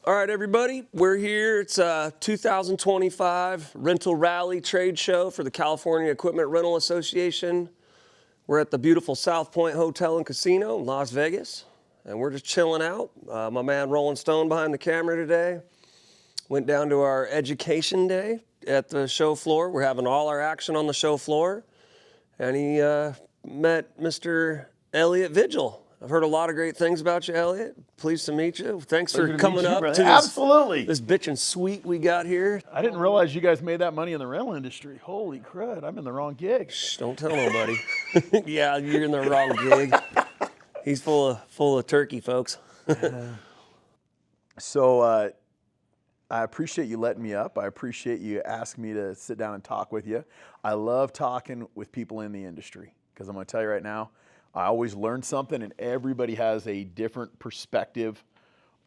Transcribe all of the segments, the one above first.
All right, everybody, we're here. It's 2025 Rental Rally Trade Show for the California Equipment Rental Association. We're at the beautiful South Point Hotel and Casino in Las Vegas, and we're just chilling out. My man Roland Stone behind the camera today. Went down to our education day at the show floor. We're having all our action on the show floor, and he met Mr. Elliot Vigil. I've heard a lot of great things about you, Elliot. Pleased to meet you. Thanks for coming up to this bitchin' suite we got here. I didn't realize you guys made that money in the rental industry. Holy crud, I'm in the wrong gig. Shh, don't tell nobody. Yeah, you're in the wrong gig. He's full of turkey, folks. So I appreciate you letting me up. I appreciate you asking me to sit down and talk with you. I love talking with people in the industry because I'm going to tell you right now, I always learn something, and everybody has a different perspective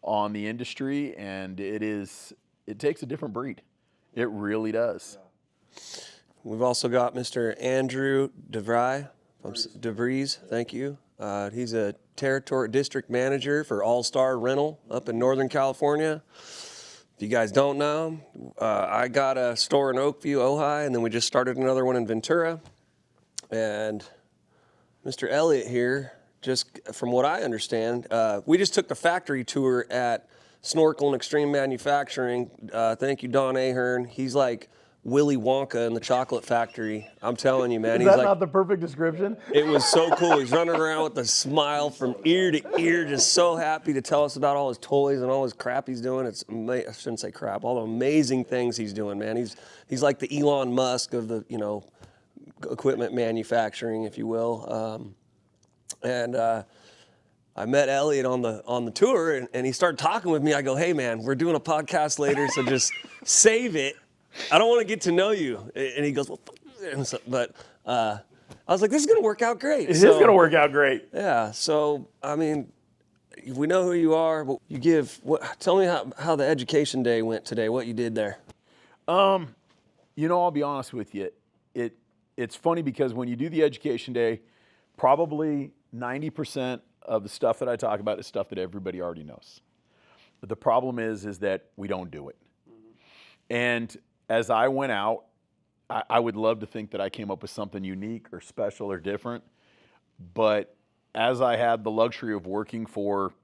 on the industry, and it takes a different breed. It really does. Yeah. We've also got Mr. Andrew deVries, thank you. He's a territory district manager for All Star Rental up in Northern California. If you guys don't know, I got a store in Oakview, Ojai, and then we just started another one in Ventura. And Mr. Elliot here, just from what I understand, we just took the factory tour at Snorkel and Extreme Manufacturing. Thank you, Don Ahern. He's like Willy Wonka in the chocolate factory. I'm telling you, man. Is that not the perfect description? It was so cool. He's running around with a smile from ear to ear, just so happy to tell us about all his toys and all his crap he's doing. I shouldn't say crap, all the amazing things he's doing, man. He's like the Elon Musk of the, equipment manufacturing, if you will. I met Elliot on the tour, and he started talking with me. I go, hey, man, we're doing a podcast later, so just save it. I don't want to get to know you. And he goes, well, but I was like, this is going to work out great. It is going to work out great. Yeah. So, I mean, we know who you are, but tell me how the education day went today, what you did there. I'll be honest with you. It's funny because when you do the education day, probably 90% of the stuff that I talk about is stuff that everybody already knows. But the problem is that we don't do it. Mm-hmm. And as I went out, I would love to think that I came up with something unique or special or different. But as I had the luxury of working for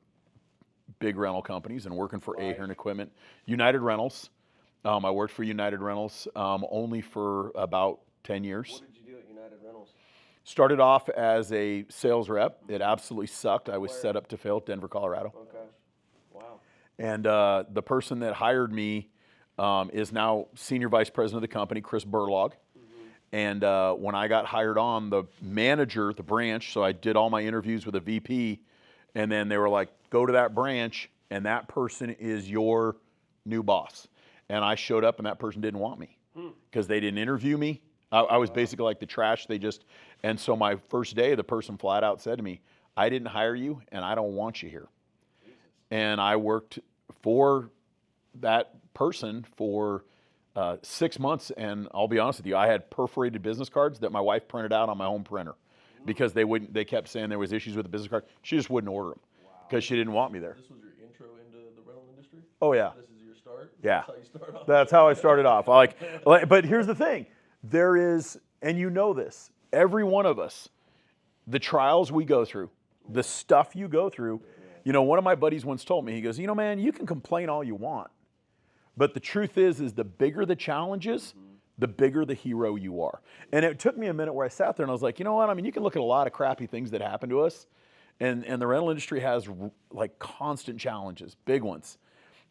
big rental companies and working for Ahern Equipment, United Rentals, I worked for United Rentals only for about 10 years. What did you do at United Rentals? Started off as a sales rep. It absolutely sucked. I was set up to fail at Denver, Colorado. Okay. Wow. And the person that hired me is now senior vice president of the company, Chris Burlog. Mm-hmm. And when I got hired on, the manager, the branch, so I did all my interviews with a VP, and then they were like, go to that branch, and that person is your new boss. And I showed up, and that person didn't want me because they didn't interview me. I was basically like the trash. And so my first day, the person flat out said to me, I didn't hire you, and I don't want you here. Jesus. And I worked for that person for 6 months, and I'll be honest with you, I had perforated business cards that my wife printed out on my home printer because they kept saying there was issues with the business card. She just wouldn't order them because she didn't want me there. This was your intro into the rental industry? Oh, yeah. This is your start? Yeah. That's how you start off? That's how I started off. But here's the thing. There is, and you know this, every one of us, the trials we go through, the stuff you go through. One of my buddies once told me, he goes, man, you can complain all you want, but the truth is the bigger the challenges, the bigger the hero you are. And it took me a minute where I sat there and I was like, you know what? I mean, you can look at a lot of crappy things that happen to us, and the rental industry has like constant challenges, big ones.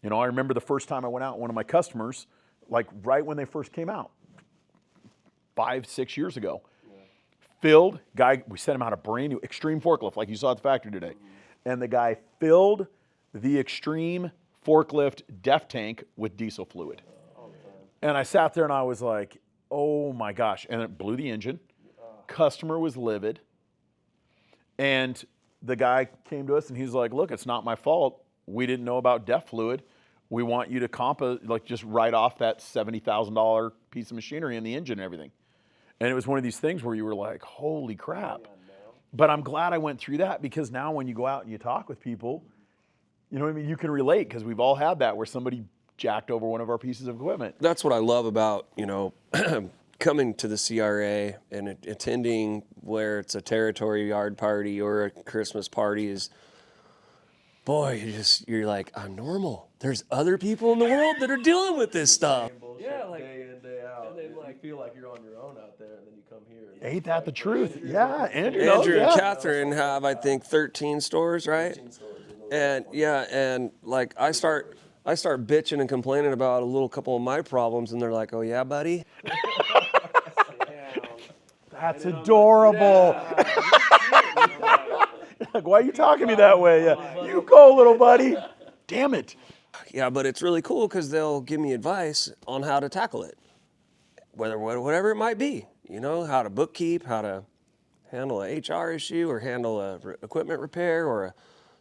I remember the first time I went out, one of my customers, like right when they first came out, 5-6 years ago, filled, guy, we sent him out a brand new Extreme forklift like you saw at the factory today. Mm-hmm. And the guy filled the Extreme forklift def tank with diesel fluid. Oh, and I sat there and I was like, oh my gosh. And it blew the engine. Customer was livid. And the guy came to us and he's like, look, it's not my fault. We didn't know about def fluid. We want you to just write off that $70,000 piece of machinery and the engine and everything. And it was one of these things where you were like, holy crap. But I'm glad I went through that because now when you go out and you talk with people, You know what I mean? You can relate because we've all had that where somebody jacked over one of our pieces of equipment. That's what I love about, coming to the CRA and attending where it's a territory yard party or a Christmas party is, boy, you're like, I'm normal. There's other people in the world that are dealing with this stuff. Yeah, like day in, day out. and then, You like- feel like you're on your own out there, and then you come here. And Ain't that the truth? Yeah, Andrew knows, Andrew and yeah. Catherine have, I think, 13 stores, right? And yeah, and like I start bitching and complaining about a little couple of my problems, and they're like, "Oh yeah, buddy." That's adorable. Like, why are you talking to me that way? Yeah. You go, little buddy. Damn it. Yeah, but it's really cool because they'll give me advice on how to tackle it, whatever it might be. How to bookkeep, how to handle a HR issue, or handle a equipment repair, or a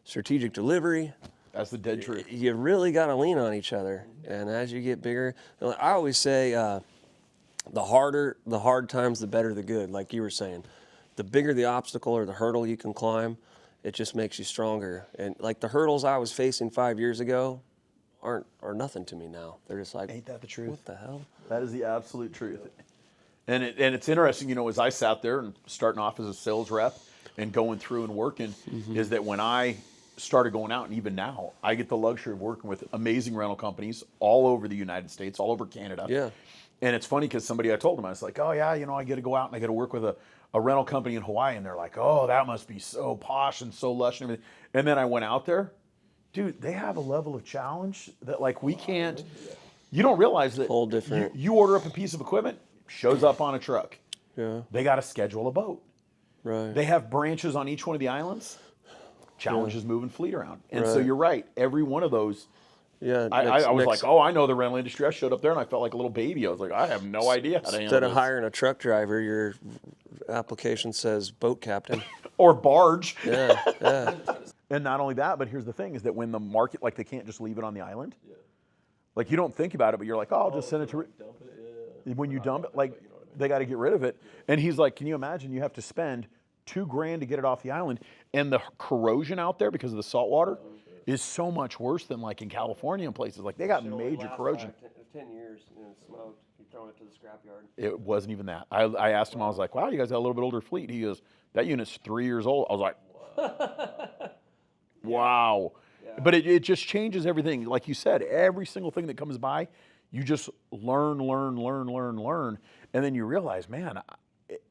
strategic delivery. That's the dead truth. You really got to lean on each other, and as you get bigger, I always say, the hard times, the better the good. Like you were saying, the bigger the obstacle or the hurdle you can climb, it just makes you stronger. And like the hurdles I was facing 5 years ago are nothing to me now. They're just like, Ain't that the truth? what the hell? That is the absolute truth. And it's interesting, as I sat there and starting off as a sales rep and going through and working, is that when I started going out, and even now, I get the luxury of working with amazing rental companies all over the United States, all over Canada. Yeah. And it's funny because I told them, I was like, oh yeah, I get to go out and I get to work with a rental company in Hawaii. And they're like, oh, that must be so posh and so lush and everything. And then I went out there, dude, they have a level of challenge that like we can't, you don't realize that Whole different. you order up a piece of equipment, shows up on a truck. Yeah. They got to schedule a boat. Right. They have branches on each one of the islands. Challenges moving fleet around. And so Right. you're right. Every one of those, Yeah. I was like, oh, I know the rental industry. I showed up there and I felt like a little baby. I was like, I have no idea how to handle instead of this. hiring a truck driver, your application says boat captain. Or barge. Yeah. Yeah. And not only that, but here's the thing is that when the market, like they can't just leave it on the island. Like you don't think about it, but you're like, oh, I'll just send it to, Dump it, when you dump it, like they got to get rid of it. And he's like, can you imagine you have to spend $2,000 to get it off the island, and the corrosion out there because of the salt water is so much worse than like in California and places like they got major corrosion. 10 years and it's smoked. You're throwing it to the scrapyard. It wasn't even that. I asked him, I was like, wow, you guys got a little bit older fleet. He goes, that unit's 3 years old. I was like, wow. But it just changes everything. Like you said, every single thing that comes by, you just learn. And then you realize, man,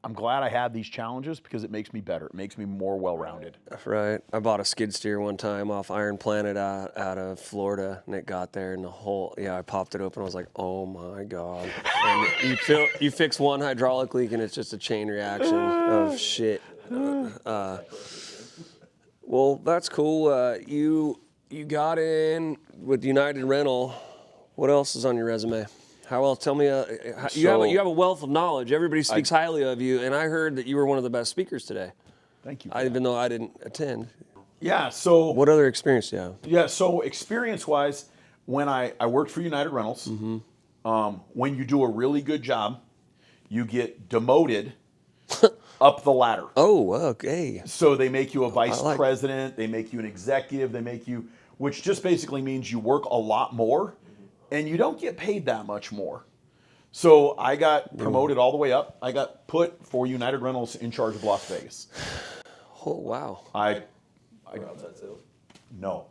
I'm glad I had these challenges because it makes me better. It makes me more well-rounded. Right. I bought a skid steer one time off Iron Planet out of Florida, and it got there, and I popped it open. I was like, oh my God. And you fix one hydraulic leak, and it's just a chain reaction of shit. Well, that's cool. You got in with United Rental. What else is on your resume? How else? Tell me. You have a wealth of knowledge. Everybody speaks highly of you, and I heard that you were one of the best speakers today. Thank you. Even though I didn't attend. Yeah, so What other experience do you have? yeah, so experience-wise, when I worked for United Rentals, when you do a really good job, you get demoted up the ladder. Oh, okay. So they make you a vice like- president, they make you an executive, they make you, which just basically means you work a lot more and you don't get paid that much more. So I got promoted all the way up. I got put for United Rentals in charge of Las Vegas. Oh, wow. No.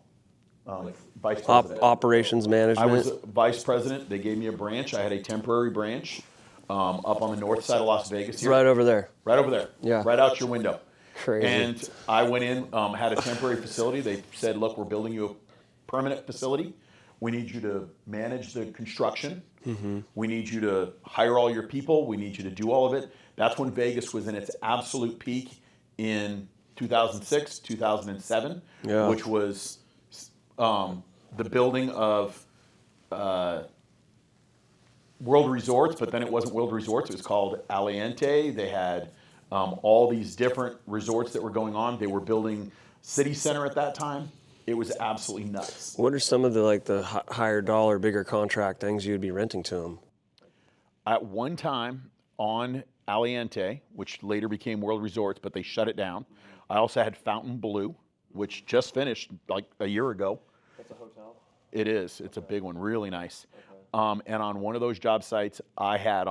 Vice president. Operations I management. was vice president. They gave me a branch. I had a temporary branch up on the north side of Las Vegas here. Right over there. Right over there. Yeah. Right out your window. Crazy. And I went in, had a temporary facility. They said, look, we're building you a permanent facility. We need you to manage the construction. We need you to hire all your people. We need you to do all of it. That's when Vegas was in its absolute peak in 2006, 2007, Yeah. which was the building of World Resorts, but then it wasn't World Resorts. It was called Aliante. They had all these different resorts that were going on. They were building City Center at that time. It was absolutely nuts. What are some of the higher dollar, bigger contract things you'd be renting to them? At one time on Aliante, which later became World Resorts, but they shut it down. I also had Fountain Blue, which just finished like a year ago. a hotel? It is. It's a big one, really nice. And on one of those job sites, I had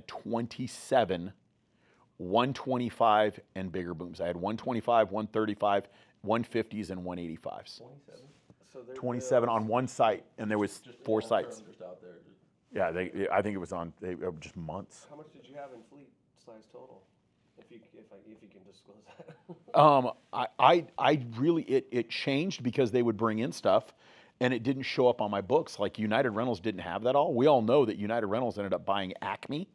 27 125 and bigger booms. I had 125, 135, 150s, and 185s. 27? So 27 on one site, and there was 4 sites. Just out there. Yeah, I think it was they were just months. How much did you have in fleet size total? If you can disclose that. I really it changed because they would bring in stuff, and it didn't show up on my books. Like United Rentals didn't have that all. We all know that United Rentals ended up buying Acme,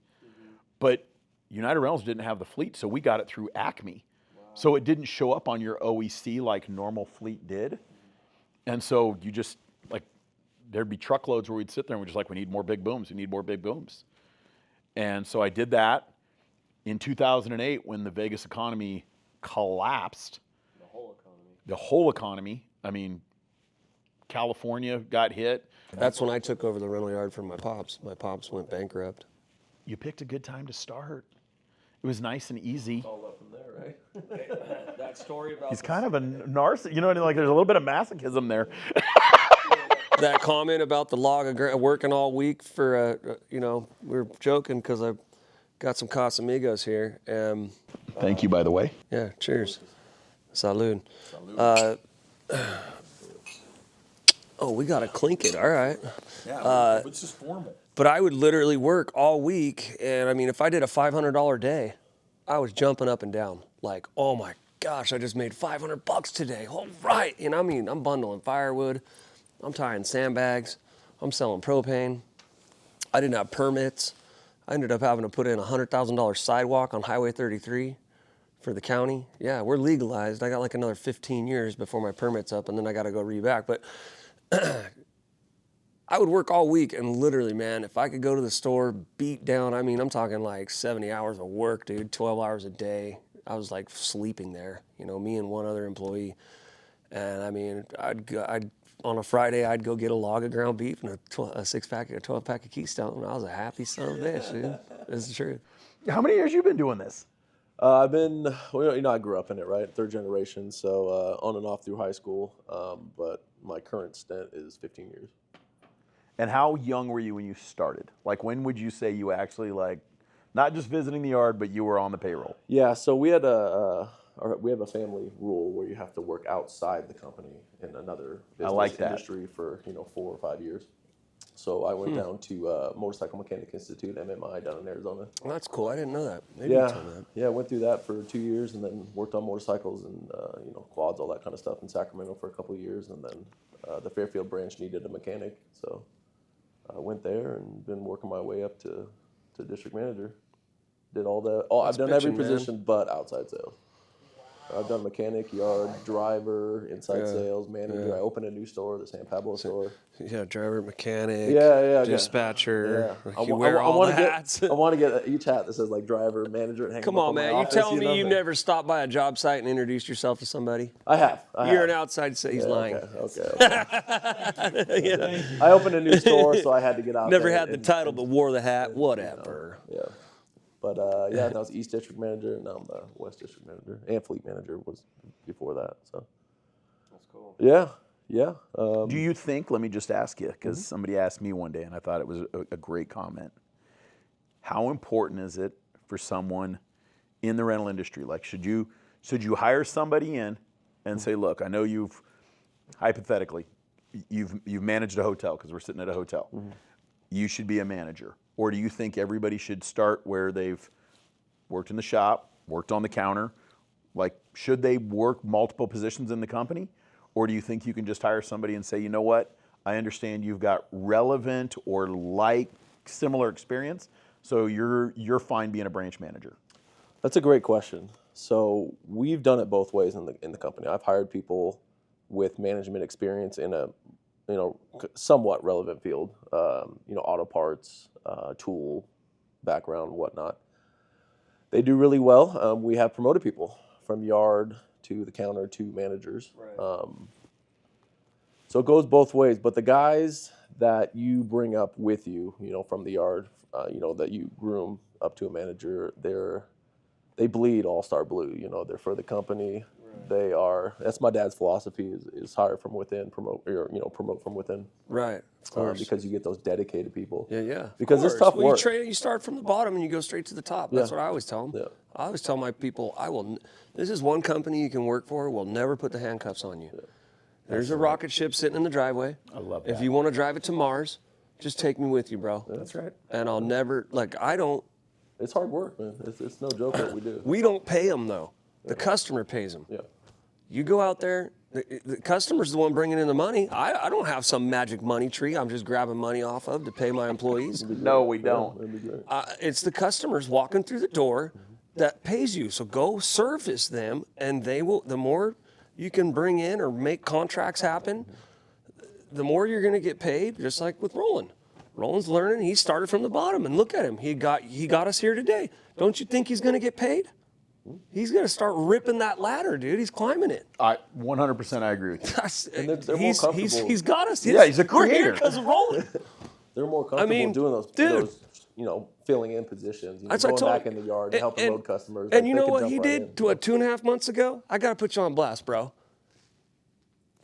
but United Rentals didn't have the fleet, so we got it through Acme. Wow. So it didn't show up on your OEC like normal fleet did. And so you just, like, there'd be truckloads where we'd sit there and we're just like, we need more big booms. We need more big booms. And so I did that. In 2008, when the Vegas economy collapsed. The whole economy. The whole economy. I mean, California got hit. That's when I took over the rental yard from my pops. My pops went bankrupt. You picked a good time to start. It was nice and easy. All up from there, right? That story about He's kind of a narcissist. You know what I mean? Like, there's a little bit of masochism there. That comment about the log of working all week for, we were joking because I got some Casamigos here. Thank you, by the way. Yeah, cheers. Salud. We got to clink it. All right. Yeah, it's just formal. But I would literally work all week. And I mean, if I did a $500 day, I was jumping up and down. Like, oh my gosh, I just made $500 today. All right. And I mean, I'm bundling firewood. I'm tying sandbags. I'm selling propane. I didn't have permits. I ended up having to put in a $100,000 sidewalk on Highway 33 for the county. Yeah, we're legalized. I got like another 15 years before my permit's up, and then I got to go re-back. But I would work all week, and literally, man, if I could go to the store, beat down, I mean, I'm talking like 70 hours of work, dude, 12 hours a day. I was like sleeping there, me and one other employee. And I mean, on a Friday, I'd go get a log of ground beef and a 6-pack, a 12-pack of Keystone, and I was a happy son of a bitch, dude. This is the truth. How many years you been doing this? I've been, I grew up in it, right? 3rd generation, so on and off through high school. But my current stint is 15 years. And how young were you when you started? Like, when would you say you actually, like, not just visiting the yard, but you were on the payroll? Yeah, so we had we have a family rule where you have to work outside the company in another business industry for 4 or 5 years. So I went down to Motorcycle Mechanic Institute, MMI, down in Arizona. Well, that's cool. I didn't know that. Maybe you told me that. Yeah, went through that for 2 years, and then worked on motorcycles and quads, all that kind of stuff in Sacramento for a couple of years, and then the Fairfield branch needed a mechanic, so I went there and been working my way up to district manager. Did all that. I've done every position but outside sales. I've done mechanic, yard, driver, inside sales, manager. Yeah. I opened a new store, the San Pablo store. Yeah, driver, mechanic, dispatcher. Yeah. Like you wear all the hats. I want to get each hat that says like driver, manager, and hang Come on, man. You telling me you never stopped by a job site and introduced yourself to somebody? I have. You're an outside sales. He's lying. Okay. Yeah. I opened a new store, so I had to get out Never there. had the title, but wore the hat. Whatever. Yeah. But that was East District Manager, and now I'm the West District Manager, and Fleet Manager was before that. So that's cool. Yeah. Do you think? Let me just ask you, because somebody asked me one day, and I thought it was a great comment. How important is it for someone in the rental industry? Like, should you hire somebody in and say, look, I know you've hypothetically you've managed a hotel because we're sitting at a hotel. You should be a manager. Or do you think everybody should start where they've worked in the shop, worked on the counter? Like, should they work multiple positions in the company? Or do you think you can just hire somebody and say, you know what, I understand you've got relevant or like similar experience, so you're fine being a branch manager? That's a great question. So we've done it both ways in the company. I've hired people with management experience in a somewhat relevant field, auto parts, tool background, whatnot. They do really well. We have promoted people from yard to the counter to managers. Right. So it goes both ways. But the guys that you bring up with you, from the yard, that you groom up to a manager, they bleed all-star blue. They're for the company. They are. That's my dad's philosophy: is hire from within, promote, or promote from within. Right, of course. Because you get those dedicated people. Yeah. Because it's tough work. You start from the bottom and you go straight to the top. That's what I always tell them. Yeah. I always tell my people, this is one company you can work for. We'll never put the handcuffs on you. Yeah. There's a rocket ship sitting in the driveway. I love that. If you want to drive it to Mars, just take me with you, bro. That's right. And I'll never, It's hard work, man. It's no joke what we do. we don't pay them though. The customer pays them. Yeah. You go out there, the customer's the one bringing in the money. I don't have some magic money tree I'm just grabbing money off of to pay my employees. No, we don't. That'd be great. It's the customers walking through the door that pays you. So go service them, and they will. The more you can bring in or make contracts happen, the more you're going to get paid. Just like with Roland. Roland's learning. He started from the bottom, and look at him. He got us here today. Don't you think he's going to get paid? He's going to start ripping that ladder, dude. He's climbing it. 100% I agree with you. And they're more comfortable. He's got us. Yeah, he's a We're here creator. because of Roland. They're more comfortable doing those, dude. filling in positions. That's what I going told back in the yard and helping load customers. And like, you they know can what jump he right did in. 2.5 months ago? I got to put you on blast, bro.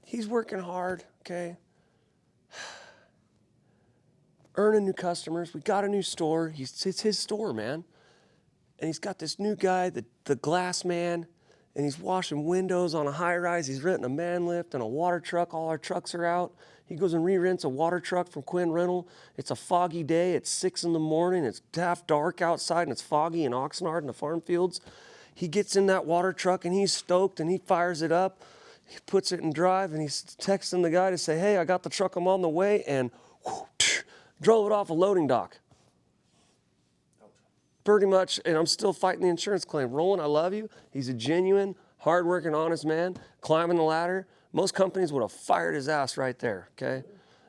He's working hard, okay? Earning new customers. We got a new store. It's his store, man. And he's got this new guy, the glass man, and he's washing windows on a high rise. He's renting a man lift and a water truck. All our trucks are out. He goes and re-rents a water truck from Quinn Rental. It's a foggy day. It's 6 in the morning. It's half dark outside, and it's foggy in Oxnard in the farm fields. He gets in that water truck, and he's stoked, and he fires it up. He puts it in drive, and he's texting the guy to say, hey, I got the truck. I'm on the way, and drove it off a loading dock. Pretty much, and I'm still fighting the insurance claim. Roland, I love you. He's a genuine, hardworking, honest man, climbing the ladder. Most companies would have fired his ass right there, okay?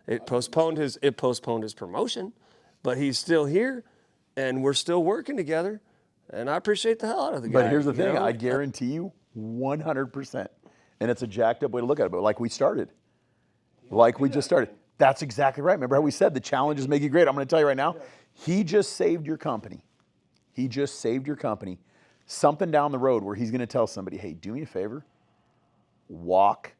It postponed his promotion, but he's still here, and we're still working together, and I appreciate the hell out of the guy. But here's the thing, I guarantee you 100%, and it's a jacked up way to look at it, but like we started, like we just started. That's exactly right. Remember how we said the challenges make you great? I'm going to tell you right now, he just saved your company. He just saved your company. Something down the road where he's going to tell somebody, hey, do me a favor, walk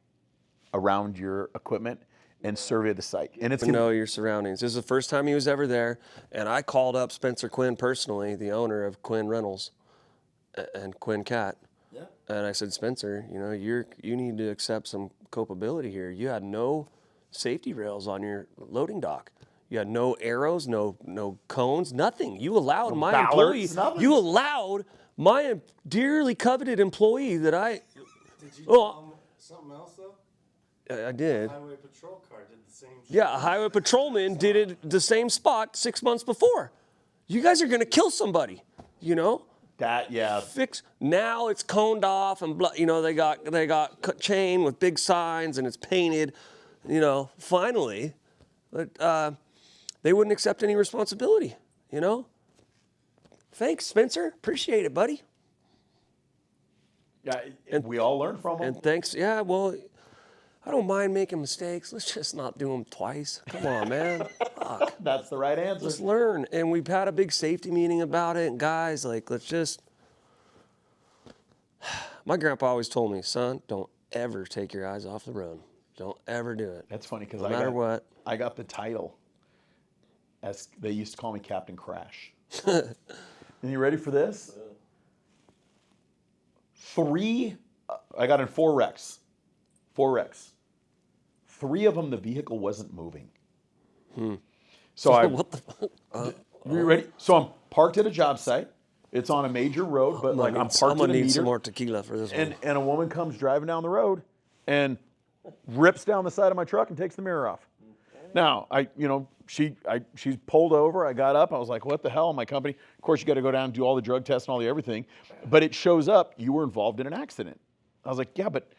around your equipment and survey the site. And it's know your surroundings. This is the first time he was ever there, and I called up Spencer Quinn personally, the owner of Quinn Rentals and Quinn Cat. Yeah. And I said, Spencer, you need to accept some culpability here. You had no safety rails on your loading dock. You had no arrows, no cones, nothing. You allowed my employee. You allowed my dearly coveted employee that I. Did you tell him something else though? I did. The highway patrol car did the same shit. Yeah, a highway patrolman did it the same spot 6 months before. You guys are gonna kill somebody, that, yeah. Now it's coned off and they got chain with big signs and it's painted. Finally, but they wouldn't accept any responsibility. Thanks, Spencer. Appreciate it, buddy. Yeah, and we all learn from him. And thanks. Yeah, well, I don't mind making mistakes. Let's just not do them twice. Come on, man. Fuck. That's the right answer. Let's learn. And we've had a big safety meeting about it. And guys, let's just. My grandpa always told me, son, don't ever take your eyes off the road. Don't ever do it. That's funny because no matter what. I got the title. As they used to call me Captain Crash. And you ready for this? I got in 4 wrecks. 4 wrecks. 3 of them, the vehicle wasn't moving. So what the fuck? You ready? So I'm parked at a job site. It's on a major road, but I'm parked I'm at a gonna need meter. some more tequila for this one. And a woman comes driving down the road and rips down the side of my truck and takes the mirror off. Now, she's pulled over. I got up. I was like, what the hell? My company. Of course, you got to go down and do all the drug tests and all the everything. But it shows up, you were involved in an accident. I was like, yeah, but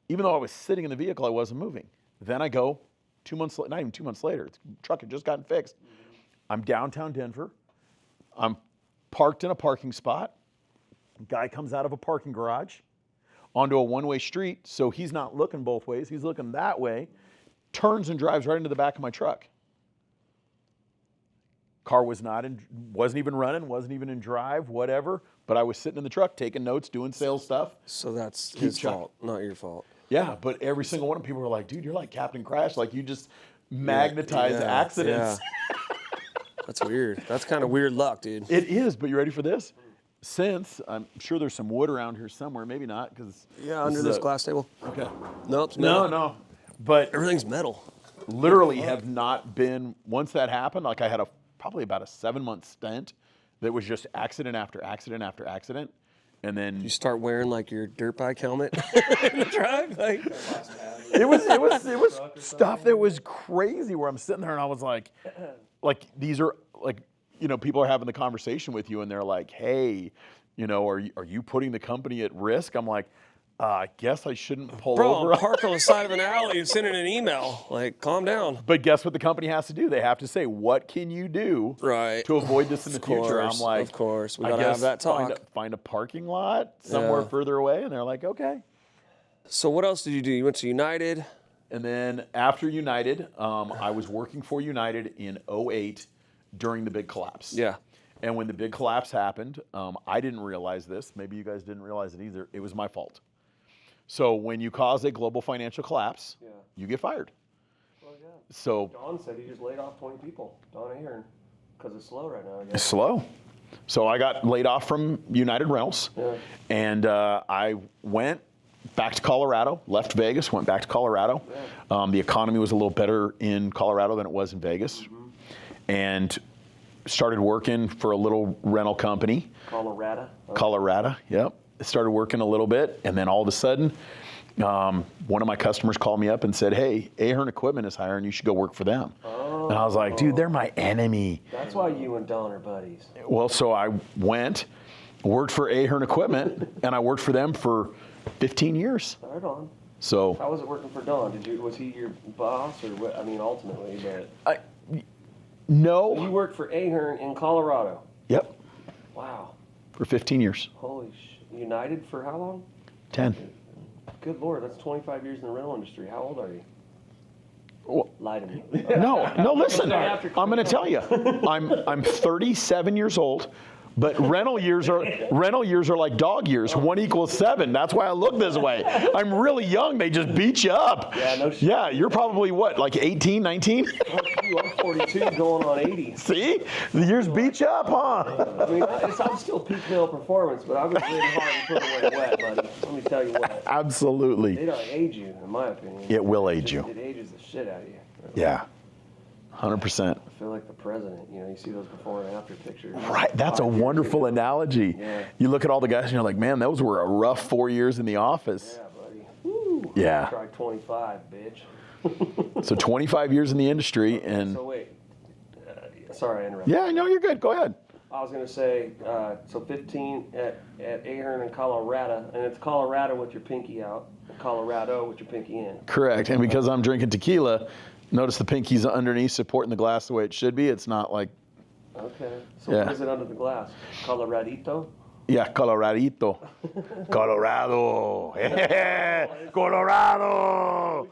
even though I was sitting in the vehicle, I wasn't moving. Then I go 2 months, not even 2 months later, the truck had just gotten fixed. I'm downtown Denver. I'm parked in a parking spot. Guy comes out of a parking garage onto a one-way street, so he's not looking both ways. He's looking that way, turns and drives right into the back of my truck. Car wasn't even running, wasn't even in drive, whatever. But I was sitting in the truck taking notes, doing sales stuff. So that's his track. fault, not your fault. Yeah, but every single one of them, people were like, dude, you're like Captain Crash. Like, you just magnetize accidents. Yeah. That's weird. That's kind of weird luck, dude. It is, but you ready for this? Since, I'm sure there's some wood around here somewhere, maybe not, because... Yeah, under this glass table. Okay. Nope, it's metal. No. But Everything's metal. literally have not been, once that happened, like I had probably about a 7-month stint that was just accident after accident after accident. And then You start wearing like your dirt bike helmet in the truck. Like, it was stuff that was crazy where I'm sitting there and I was like these are like, you know, people are having the conversation with you and they're like, hey, you know, are you putting the company at risk? I'm like, I guess I shouldn't pull over. I'm parked on the side of an alley and sending an email. Like, calm down. But guess what the company has to do? They have to say, what can you do Right. to avoid this in the future? I'm like, of course, we I gotta have guess that talk. Find a parking lot somewhere Yeah. further away. And they're like, okay. So what else did you do? You went to United. And then after United, I was working for United in 2008 during the big collapse. Yeah. And when the big collapse happened, I didn't realize this. Maybe you guys didn't realize it either. It was my fault. So when you cause a global financial collapse, you get fired. Well, yeah. So Don said he just laid off 20 people. Don Ahern, because it's slow right now. I it's guess. slow. So I got laid off from United Rentals, Yeah. and I went back to Colorado, left Vegas, went back to Colorado. The economy was a little better in Colorado than it was in Vegas. And started working for a little rental company. Colorado, yep. Started working a little bit, and then all of a sudden, one of my customers called me up and said, hey, Ahern Equipment is hiring, you should go work for them. And I was like, dude, they're my enemy. That's why you and Don are buddies. Well, so I went, worked for Ahern Equipment, and I worked for them for 15 years. Right on. So How was it working for Don? Was he your boss, or what? I mean, ultimately, but no. you worked for Ahern in Colorado. Yep, Wow. for 15 years. Holy shit. United for how long? 10. Good Lord, that's 25 years in the rental industry. How old are you? Well, Lie to me. no, listen, I'm going to tell you. I'm 37 years old. But rental years are like dog years. 1 equals 7. That's why I look this way. I'm really young. They just beat you up. Yeah, no shit. Yeah, you're probably what, like 18, 19? I'm 42 going on 80. See? The years beat you up, huh? I mean, I'm still peak male performance, but I was really hard and put away wet, buddy. Let me tell you what. They Absolutely. don't age you, in my opinion. It will age you. It ages the shit out of you. Yeah. 100%. I feel like the president. You know, you see those before and after pictures. Right. That's a wonderful analogy. Yeah. You look at all the guys and you're like, man, those were a rough 4 years in the office. Yeah, buddy. Woo. Yeah. Try 25, bitch. So 25 years in the industry and So wait. Sorry, I interrupted. yeah, no, you're good. Go ahead. I was going to say, so 15 at Ahern in Colorado, and it's Colorado with your pinky out, Colorado with your pinky in. Correct. And because I'm drinking tequila, notice the pinky's underneath supporting the glass the way it should be. It's not like, Okay. So Yeah. what is it under the glass? Coloradito? yeah, Coloradito. Colorado. Colorado.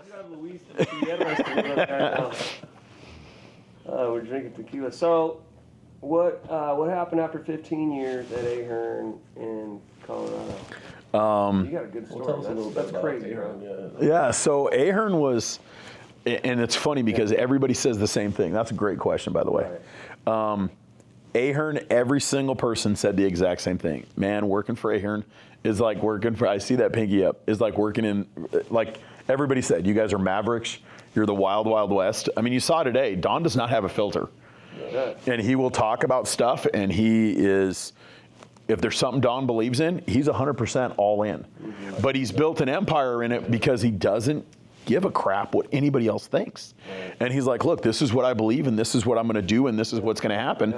We're drinking tequila. So, what happened after 15 years at Ahern in Colorado? You got a good story. That's crazy, bro. Yeah, so Ahern was, and it's funny because everybody says the same thing. That's a great question, by the way. Ahern, every single person said the exact same thing. Man, working for Ahern is like working for, I see that pinky up, is like working in, like everybody said, you guys are mavericks. You're the wild, wild west. I mean, you saw today, Don does not have a filter. And he will talk about stuff, and he is, if there's something Don believes in, he's 100% all in. But he's built an empire in it because he doesn't give a crap what anybody else thinks. And he's like, look, this is what I believe, and this is what I'm going to do, and this is what's going to happen.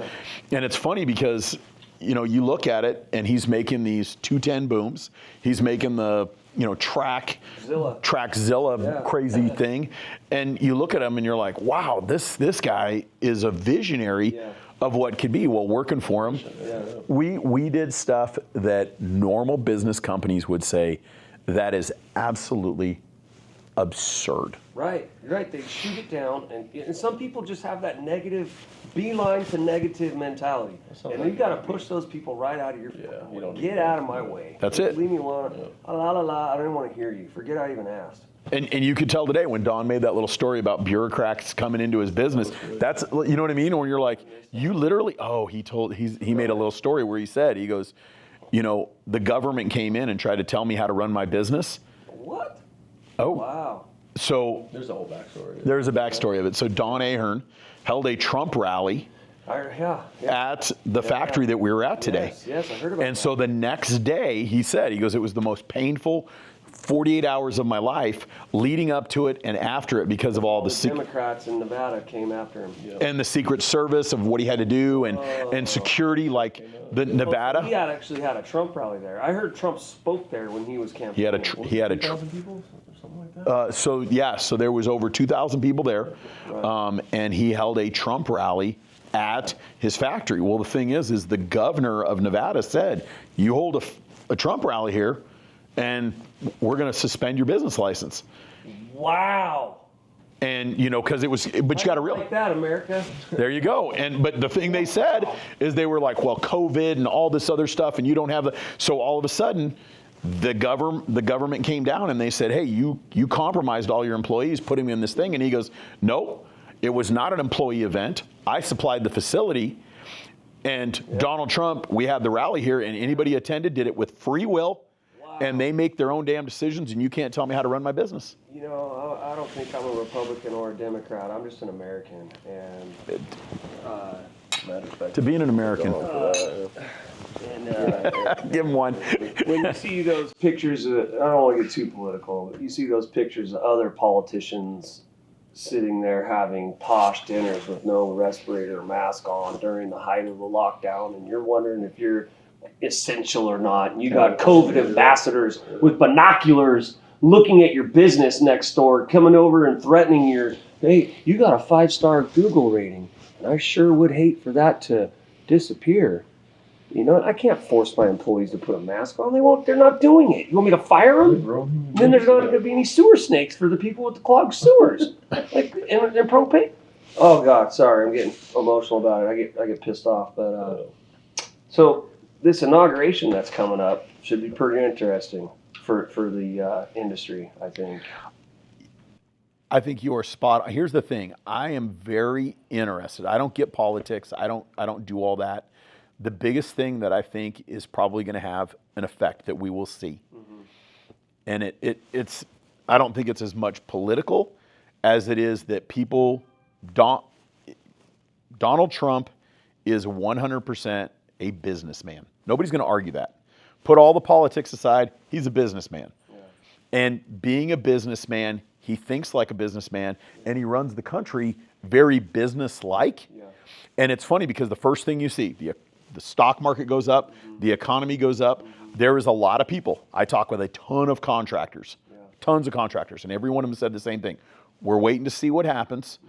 And it's funny because, you know, you look at it, and he's making these 210 booms. He's making the, you know, Trackzilla crazy thing. And you look at him, and you're like, wow, this guy is a visionary of what could be. Well, working for him, we did stuff that normal business companies would say, that is absolutely absurd. Right, right. They shoot it down, and some people just have that negative, beeline to negative mentality. And you got to push those people right out of your fucking way. Get out of my way. That's it. Leave me alone. La la la. I don't want to hear you. Forget I even asked. And you could tell today when Don made that little story about bureaucrats coming into his business. That's, you know what I mean? When you're like, you literally, he made a little story where he goes, you know, the government came in and tried to tell me how to run my business. What? Oh. Wow. So There's a whole backstory. there's a backstory of it. So Don Ahern held a Trump rally at the factory that we were at today. Yes, I heard about that. And so the next day, he goes, it was the most painful 48 hours of my life leading up to it and after it because of all the Democrats in Nevada came after him. and the Secret Service of what he had to do and security, like the Nevada. He actually had a Trump rally there. I heard Trump spoke there when he was campaigning. He had a 2,000 people or something like that? so there was over 2,000 people there, and he held a Trump rally at his factory. Well, the thing is the governor of Nevada said, you hold a Trump rally here, and we're going to suspend your business license. Wow. And, you know, because it was, but you got to realize. Like that, America. There you go. But the thing they said is they were like, well, COVID and all this other stuff, and you don't have so all of a sudden, the government came down and they said, hey, you compromised all your employees, putting them in this thing. And he goes, no, it was not an employee event. I supplied the facility. And Donald Trump, we had the rally here, and anybody attended did it with free will. And they make their own damn decisions, and you can't tell me how to run my business. You know, I don't think I'm a Republican or a Democrat. I'm just an American. And To being an American. Give him one. When you see those pictures, I don't want to get too political, but you see those pictures of other politicians sitting there having posh dinners with no respirator or mask on during the height of the lockdown, and you're wondering if you're essential or not. And you got COVID ambassadors with binoculars looking at your business next door, coming over and threatening hey, you got a 5-star Google rating, and I sure would hate for that to disappear. You know, I can't force my employees to put a mask on. They're not doing it. You want me to fire them? Then there's not going to be any sewer snakes for the people with the clogged sewers. Like, and they're propane. Oh God, sorry, I'm getting emotional about it. I get pissed off. But so this inauguration that's coming up should be pretty interesting for the industry, I think. I think you're spot on. Here's the thing. I am very interested. I don't get politics. I don't do all that. The biggest thing that I think is probably going to have an effect that we will see. And it's I don't think it's as much political as it is that people Donald Trump is 100% a businessman. Nobody's going to argue that. Put all the politics aside, he's a businessman. Yeah. And being a businessman, he thinks like a businessman, and he runs the country very business-like. Yeah. And it's funny because the first thing you see, the stock market goes up, the economy goes up. There is a lot of people. I talk with a ton of contractors, tons of contractors, and every one of them said the same thing. We're waiting to see what happens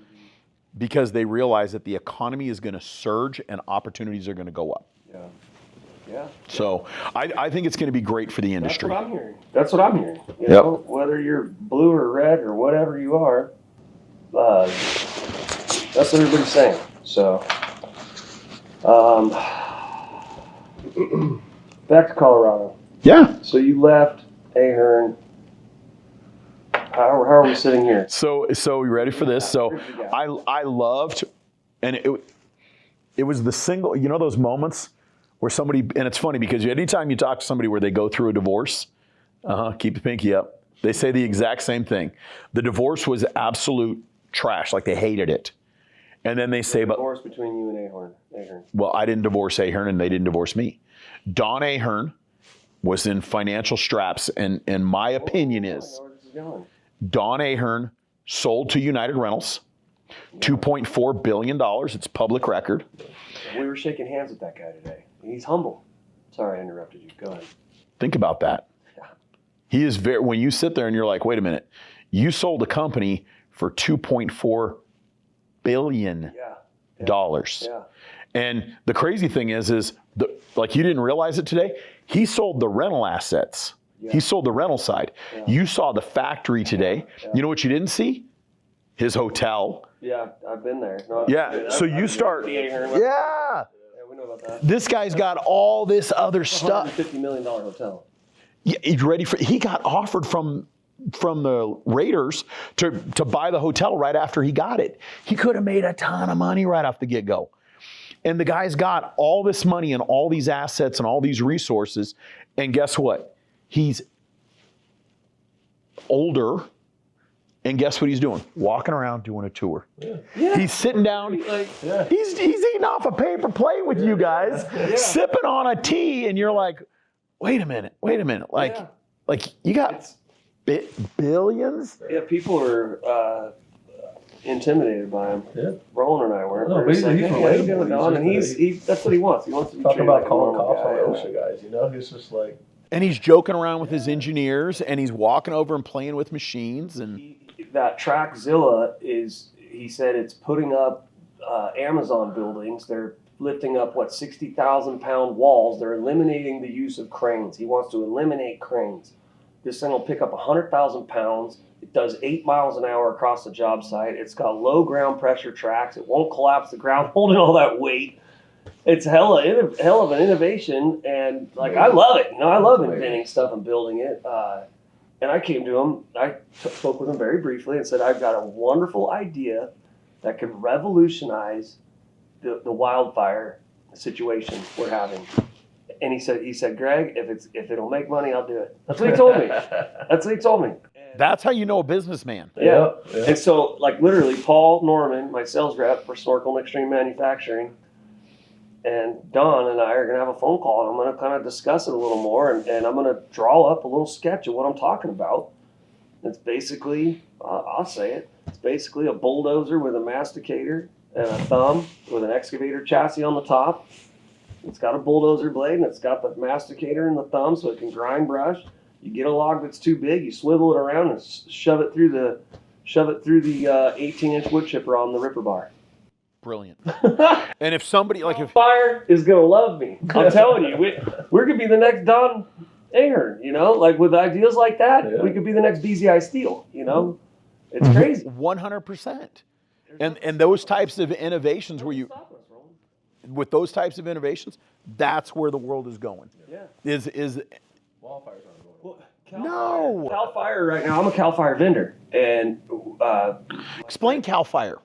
because they realize that the economy is going to surge and opportunities are going to go up. Yeah. Yeah. So I think it's going to be great for the industry. That's what I'm hearing. That's what I'm hearing. You know, whether you're blue or red or whatever you are, that's what everybody's saying. So, back to Colorado. Yeah. So you left Ahern. How are we sitting here? So you ready for this? So I loved, and it was the single, you know those moments where somebody, and it's funny because anytime you talk to somebody where they go through a divorce, keep the pinky up, they say the exact same thing. The divorce was absolute trash, like they hated it. And then they say, but divorce between you and Ahern. Well, I didn't divorce Ahern and they didn't divorce me. Don Ahern was in financial straps, and my opinion is Don Ahern sold to United Rentals, $2.4 billion. It's public record. We were shaking hands with that guy today. He's humble. Sorry, I interrupted you. Go ahead. Think about that. Yeah. He is very, when you sit there and you're like, wait a minute, you sold a company for $2.4 billion. Yeah. And the crazy thing is like you didn't realize it today, he sold the rental assets He sold the rental side. Yeah. You saw the factory today. Yeah. You know what you didn't see? His hotel. Yeah, I've been there. No, yeah, so you start. Yeah. We know about that. This guy's got all this other stuff. $150 million hotel. Yeah, he's ready for. He got offered from the Raiders to buy the hotel right after he got it. He could have made a ton of money right off the get-go. And the guy's got all this money and all these assets and all these resources. And guess what? He's older. And guess what he's doing? Walking around doing a tour. Yeah. Yeah. He's sitting down. He's eating off a paper plate with you guys, sipping on a tea, and you're like, wait a minute. Like you got billions? Yeah, people are intimidated by him. Yeah. Roland and I weren't. No, he's relatable. And he's that's what he wants. He wants to be talking about calling cops on the OSHA guys. You know, he's just like. And he's joking around with his engineers, and he's walking over and playing with machines. And that Trackzilla he said it's putting up Amazon buildings. They're lifting up 60,000-pound walls. They're eliminating the use of cranes. He wants to eliminate cranes. This thing will pick up 100,000 pounds. It does 8 miles an hour across the job site. It's got low ground pressure tracks. It won't collapse the ground holding all that weight. It's hell of an innovation, and I love it. I love inventing stuff and building it. And I came to him. I spoke with him very briefly and said, "I've got a wonderful idea that could revolutionize the wildfire situation we're having." And he said, "Greg, if it'll make money, I'll do it." That's what he told me. That's how you know a businessman. Yeah. And so, literally, Paul Norman, my sales rep for Snorkel and Extreme Manufacturing, and Don and I are going to have a phone call, and I'm going to kind of discuss it a little more, and I'm going to draw up a little sketch of what I'm talking about. It's basically, I'll say it, it's basically a bulldozer with a masticator and a thumb with an excavator chassis on the top. It's got a bulldozer blade, and it's got the masticator and the thumb so it can grind brush. You get a log that's too big, you swivel it around and shove it through the 18-inch wood chipper on the ripper bar. Brilliant. And if somebody Fire is gonna love me. I'm telling you, we're gonna be the next Don Ahern. With ideas like that, we could be the next BZI Steel. It's crazy. 100%. And those types of innovations with those types of innovations, that's where the world is going. Yeah. Is wildfires aren't going. No. Cal Fire right now. I'm a Cal Fire vendor, and explain Cal Fire.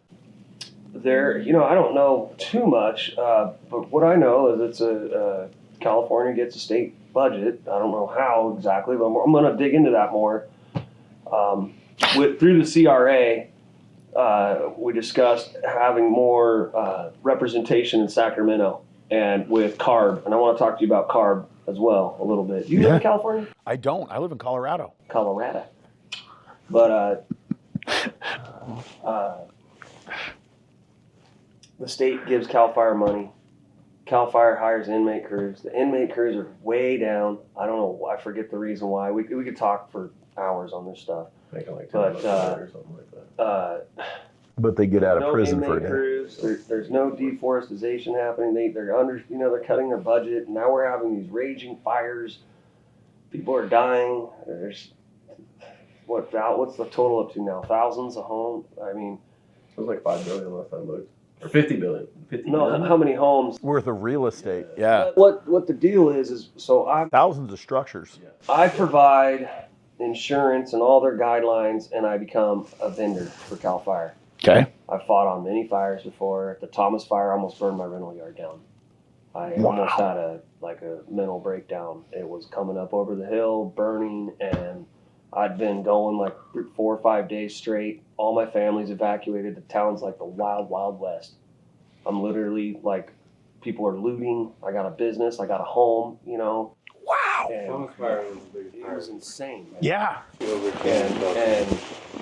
I don't know too much, but what I know is it's California gets a state budget. I don't know how exactly, but I'm going to dig into that more. Through the CRA, we discussed having more representation in Sacramento and with CARB, and I want to talk to you about CARB as well a little bit. You live in California? I don't. I live in Colorado. But the state gives CAL FIRE money. CAL FIRE hires inmate crews. The inmate crews are way down. I don't know. I forget the reason why. We could talk for hours on this stuff. Making like $10 or something like that. But they get out of prison for a day. Crews. There's no deforestation happening. They're cutting their budget. And now we're having these raging fires. People are dying. There's what's the total up to now? Thousands of homes. I mean, it was like $5 billion last time I looked. Or 50 billion. 50 no, billion? How many homes? Worth of real estate. Yeah. What the deal is thousands of structures. I provide insurance and all their guidelines, and I become a vendor for CAL FIRE. Okay. I've fought on many fires before. The Thomas fire almost burned my rental yard down. I almost had a mental breakdown. It was coming up over the hill, burning, and I'd been going 4 or 5 days straight. All my family's evacuated. The town's like the wild, wild west. I'm literally people are looting. I got a business. I got a home, Wow. Thomas fire was the biggest fire. It was insane, man. Yeah. And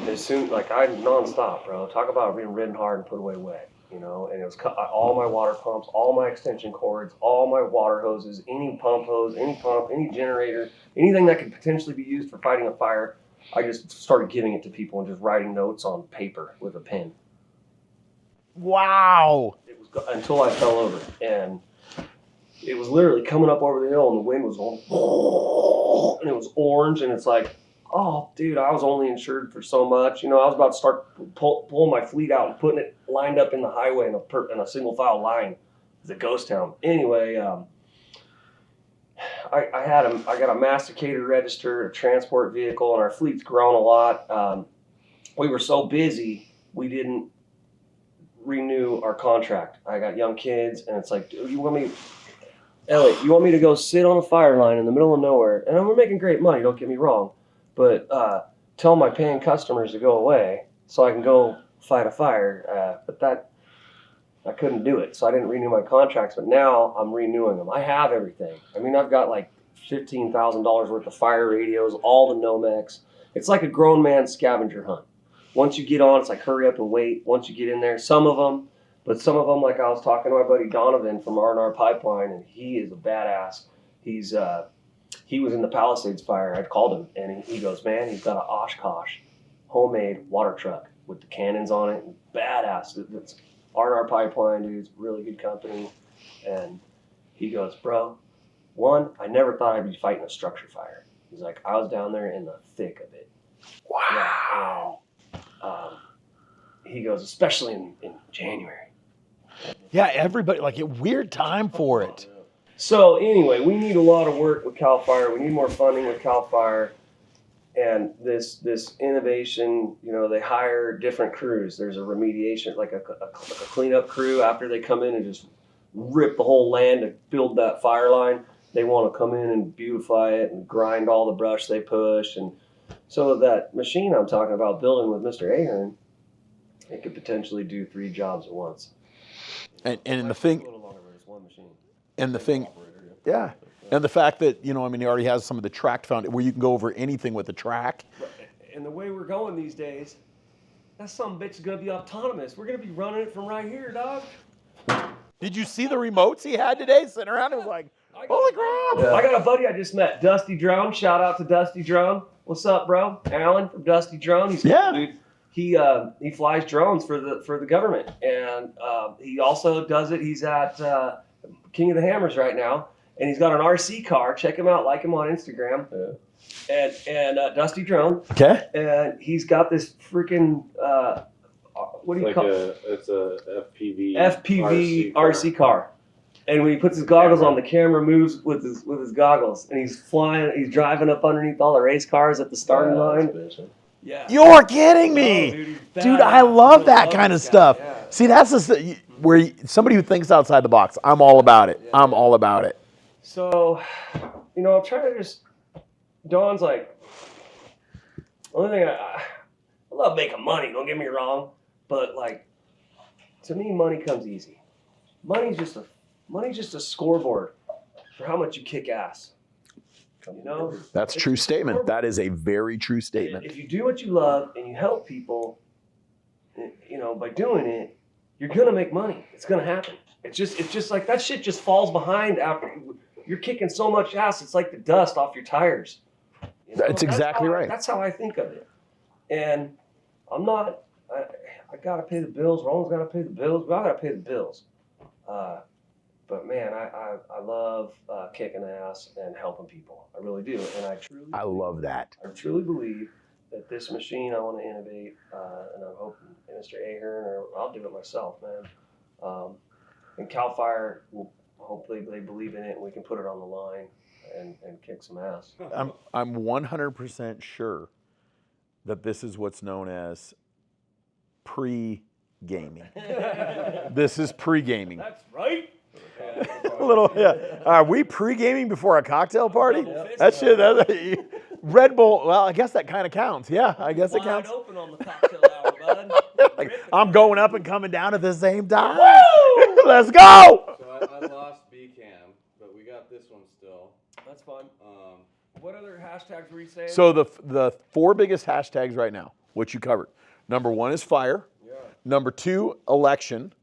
as soon, I'm nonstop, bro. Talk about being ridden hard and put away wet, And it was all my water pumps, all my extension cords, all my water hoses, any pump hose, any pump, any generator, anything that could potentially be used for fighting a fire. I just started giving it to people and just writing notes on paper with a pen. Wow. It was until I fell over, and it was literally coming up over the hill, and the wind was going, and it was orange, and it's like, oh, dude, I was only insured for so much. You know, I was about to start pulling my fleet out and putting it lined up in the highway in a single file line. It's a ghost town. Anyway, I got a masticated register, a transport vehicle, and our fleet's grown a lot. We were so busy, we didn't renew our contract. I got young kids, and it's like, dude, Elliot, you want me to go sit on a fire line in the middle of nowhere? And we're making great money, don't get me wrong, but tell my paying customers to go away so I can go fight a fire. But that, I couldn't do it, so I didn't renew my contracts. But now I'm renewing them. I have everything. I mean, I've got like $15,000 worth of fire radios, all the Nomex. It's like a grown man's scavenger hunt. Once you get on, it's like hurry up and wait. Once you get in there, some of them, like I was talking to my buddy Donovan from R&R Pipeline, and he is a badass. He was in the Palisades fire. I called him, and he goes, man, he's got an Oshkosh homemade water truck with the cannons on it. Badass. It's R&R Pipeline, dude. It's a really good company. And he goes, bro, one, I never thought I'd be fighting a structure fire. He's like, I was down there in the thick of it. Wow. Yeah, he goes, especially in January. Yeah, everybody, like a weird time for it. So anyway, we need a lot of work with CAL FIRE. We need more funding with CAL FIRE. And this innovation, you know, they hire different crews. There's a remediation, like a cleanup crew after they come in and just rip the whole land to build that fire line. They want to come in and beautify it and grind all the brush they push. And so that machine I'm talking about building with Mr. Ahern, it could potentially do 3 jobs at once. And the thing, A little longer, but it's one machine. and the thing, yeah. And the fact that, you know, I mean, he already has some of the tracked found where you can go over anything with the track. And the way we're going these days, that son bitch is going to be autonomous. We're going to be running it from right here, dog. Did you see the remotes he had today sitting around? It was like, holy crap. I got a buddy I just met, Dusty Drone. Shout out to Dusty Drone. What's up, bro? Alan from Dusty Drone. He's cool, dude. He flies drones for the government, and he also does it. He's at King of the Hammers right now, and he's got an RC car. Check him out, like him on Instagram. Yeah. And Dusty Drone. Okay. And he's got this freaking what do you call it? It's a FPV RC car. And when he puts his goggles on, the camera moves with his goggles, and he's flying. He's driving up underneath all the race cars at the starting line. Yeah. You're kidding me. Oh, dude, I love that kind of stuff. Yeah. See, that's where somebody who thinks outside the box, I'm all about it. Yeah. I'm all about it. So, you know, I'm trying to just, Dawn's like, only thing I love making money, don't get me wrong, but like, to me, money comes easy. Money's just a scoreboard for how much you kick ass. You know, that's a true statement. That is a very true statement. If you do what you love and you help people, you know, by doing it, you're gonna make money. It's gonna happen. It's just like that shit just falls behind after you're kicking so much ass. It's like the dust off your tires. You know? That's exactly right. That's how I think of it. And I'm not. I gotta pay the bills. Roland's gotta pay the bills. We all gotta pay the bills. But man, I love kicking ass and helping people. I really do, and I love that. I truly believe that this machine I want to innovate, and I'm hoping Mr. Ahern, or I'll do it myself, man. And CAL FIRE, hopefully they believe in it, and we can put it on the line and kick some ass. I'm 100% sure that this is what's known as pre-gaming. This is pre-gaming. That's right. A little, yeah. Are we pre-gaming before a cocktail party? That shit. Red Bull. Well, I guess that kind of counts. Yeah, I guess it counts. Wide open on the cocktail hour, bud. Like, I'm going up and coming down at the same time. Woo! Let's go. So I lost BCam, but we got this one still. That's fun. What other hashtags were you saying? So the 4 biggest hashtags right now, which you covered. Number 1 is fire. Yeah. Number 2, election.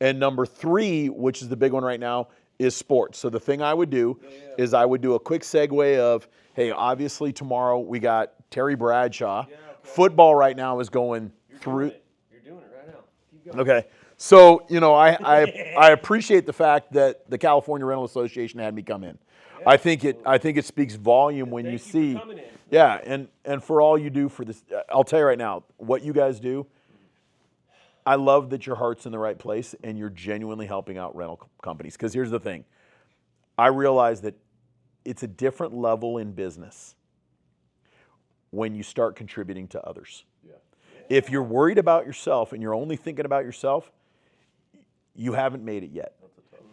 And number 3, which is the big one right now, is sports. So the thing I would do is I would do a quick segue of, hey, obviously tomorrow we got Terry Bradshaw. Yeah, okay. Football right now is going through. You're doing it right now. Keep Okay. So, I appreciate the fact that the California Rental Association had me come in. Yeah, I think it speaks volume when you see. For coming in. Yeah, and for all you do for this, I'll tell you right now, what you guys do, I love that your heart's in the right place and you're genuinely helping out rental companies. Because here's the thing. I realize that it's a different level in business when you start contributing to others. Yeah. If you're worried about yourself and you're only thinking about yourself, you haven't made it yet.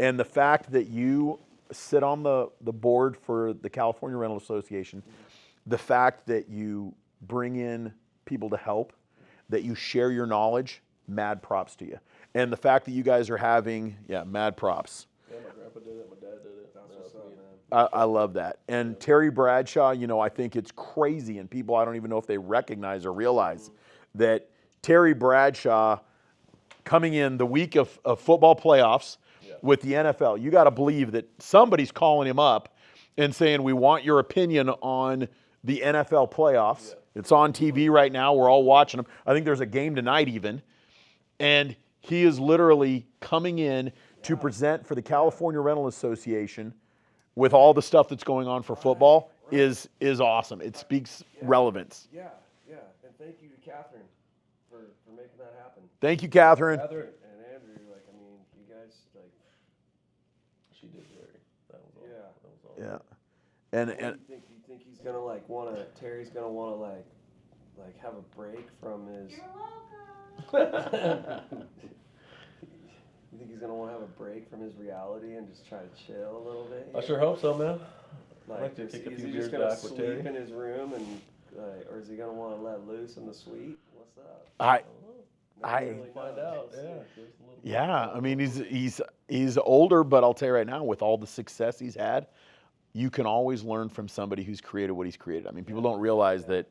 And the fact that you sit on the board for the California Rental Association, the fact that you bring in people to help, that you share your knowledge, mad props to you. And the fact that you guys are having, mad props. Yeah, my grandpa did it, my dad did it. That's what's up, man. I love that. And Terry Bradshaw, I think it's crazy, and people, I don't even know if they recognize or realize that Terry Bradshaw coming in the week of football playoffs with the NFL, you got to believe that somebody's calling him up and saying, we want your opinion on the NFL playoffs. Yeah. It's on TV right now. We're all watching them. I think there's a game tonight even. And he is literally coming in to present for the California Rental Association with all the stuff that's going on for football is awesome. It speaks relevance. Yeah. And thank you to Catherine for making that happen. Thank you, Catherine. And Andrew, you guys, she did very. That was all. Yeah. Yeah. And do you think he's gonna Terry's gonna wanna have a break from his? You're welcome. You think he's gonna want to have a break from his reality and just try to chill a little bit? I sure hope so, man. I'd like to take a few is he beers just gonna back with Terry. sleep in his room and, or is he gonna want to let loose in the suite? What's up? I Really find out. Yeah, I mean he's older, but I'll tell you right now, with all the success he's had, you can always learn from somebody who's created what he's created. I mean, people don't realize that,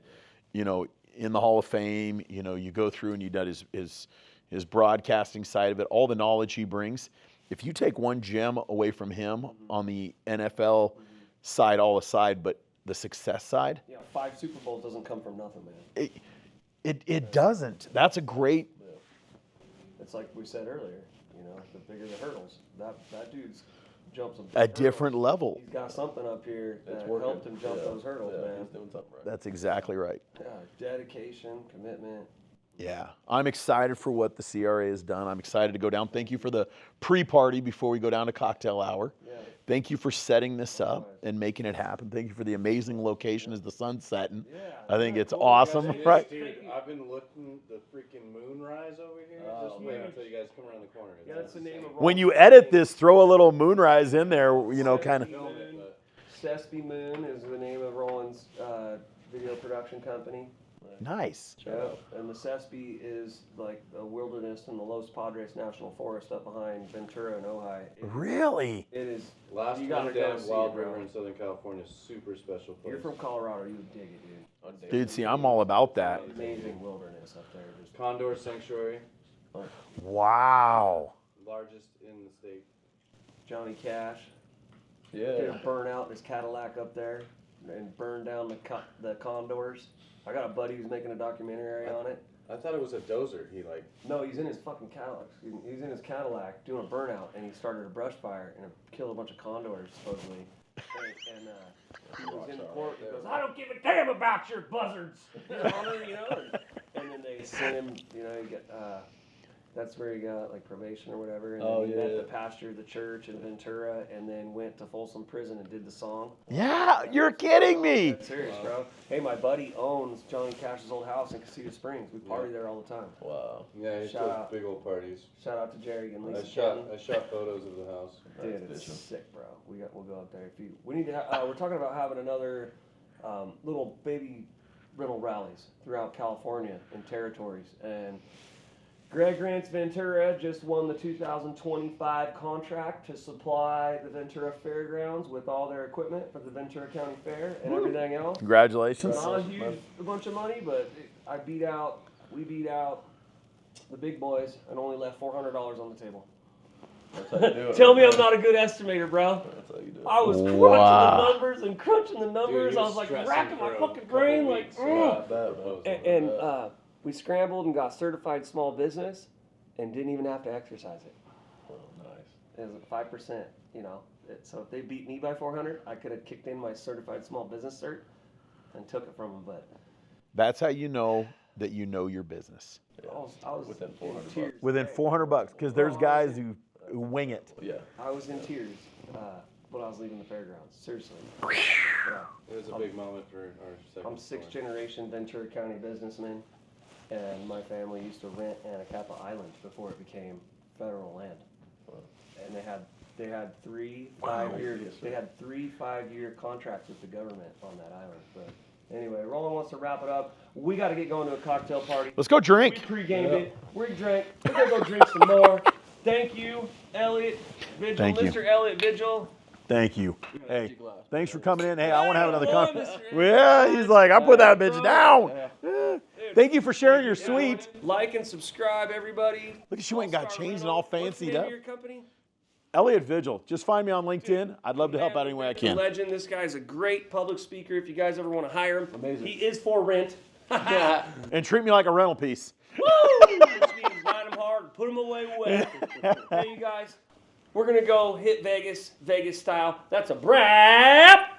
in the Hall of Fame, you go through and you did his broadcasting side of it, all the knowledge he brings. If you take one gem away from him on the NFL side, all aside, but the success side. Yeah, 5 Super Bowls doesn't come from nothing, man. It doesn't. That's a great. It's like we said earlier, the bigger the hurdles, that dude's jumps a different level. He's got something up here that helped him jump those hurdles, man. He's doing something right. That's exactly right. Yeah, dedication, commitment. Yeah, I'm excited for what the CRA has done. I'm excited to go down. Thank you for the pre-party before we go down to cocktail hour. Yeah. Thank you for setting this up and making it happen. Thank you for the amazing location as the sun's setting. Yeah, I think it's awesome, right? Dude, I've been looking the freaking moonrise over here. Just wait until you guys come around the corner. Yeah, that's the name of when you edit this, throw a little moonrise in there, kind of. Sespe Moon is the name of Roland's video production company. Nice. Yep. And the Sespe is like a wilderness in the Los Padres National Forest up behind Ventura and Ojai. Really? It is. Last you gotta go see Wild it, River bro. in Southern California, super special place. You're from Colorado, you would dig it, dude. Dude, see, I'm all about that. Amazing wilderness up there. Just Condor Sanctuary. Wow. Largest in the state. Johnny Cash. Yeah. Did a burnout in his Cadillac up there and burned down the condors. I got a buddy who's making a documentary on it. I thought it was a dozer. No, he's in his fucking Cadillac. He's in his Cadillac doing a burnout, and he started a brush fire and killed a bunch of condors, supposedly. and he was in court. He goes, "I don't give a damn about your buzzards, Your Honor," And then they sent him. He got. That's where he got probation or whatever, and then he met the pastor of the church in Ventura, and then went to Folsom Prison and did the song. Yeah, you're kidding me. That's serious, bro. Hey, my buddy owns Johnny Cash's old house in Casita Springs. We party there all the time. Wow. Yeah, he throws big old parties. Shout out to Jerry and Lisa. I shot photos of the house. Dude, it's sick, bro. We'll go up there. We need to. We're talking about having another little baby rental rallies throughout California and territories. And gregrents Ventura just won the 2025 contract to supply the Ventura Fairgrounds with all their equipment for the Ventura County Fair and everything else. Congratulations. Not a bunch of money, but we beat out the big boys and only left $400 on the table. That's how you do it. Tell me I'm not a good estimator, bro. That's how you do it. I was crunching the numbers. Dude, I was like racking my fucking brain, like. Not bad, bro. And we scrambled and got certified small business, and didn't even have to exercise it. Oh, nice. It was 5%, you know. So if they beat me by 400, I could have kicked in my certified small business cert and took it from them. But That's how you know that you know your business. I was Within in 400 tears. Within $400, because there's guys who wing it. Yeah. I was in tears when I was leaving the fairgrounds. Seriously. Yeah. It was a big moment for our second. I'm sixth generation Ventura County businessman, and my family used to rent Anacapa Island before it became federal land. And they had 3 5-year contracts with the government on that island. But anyway, Roland wants to wrap it up. We got to get going to a cocktail party. Let's go drink. We pre-gamed it. We drank. We're gonna go drink some more. Thank you, Elliot Vigil, Thank you. Mr. Elliot Vigil. Thank you. Hey, thanks for coming in. Hey, I want to have another Come on, conversation. Mr. Yeah, he's like, I put that bitch down. Yeah. Thank you for sharing your suite. Like and subscribe, everybody. Look at you went and got All-Star changed and Rental. all What's the fancied name up. of your company? Elliot Vigil. Just find me on LinkedIn. I'd love to help out any way I The can. legend. This guy's a great public speaker. If you guys ever want to hire him, Amazing. he is for rent. And treat me like a rental piece. Woo! Which means ride him hard, put him away well. Hey, you guys, we're gonna go hit Vegas, Vegas style. That's a wrap.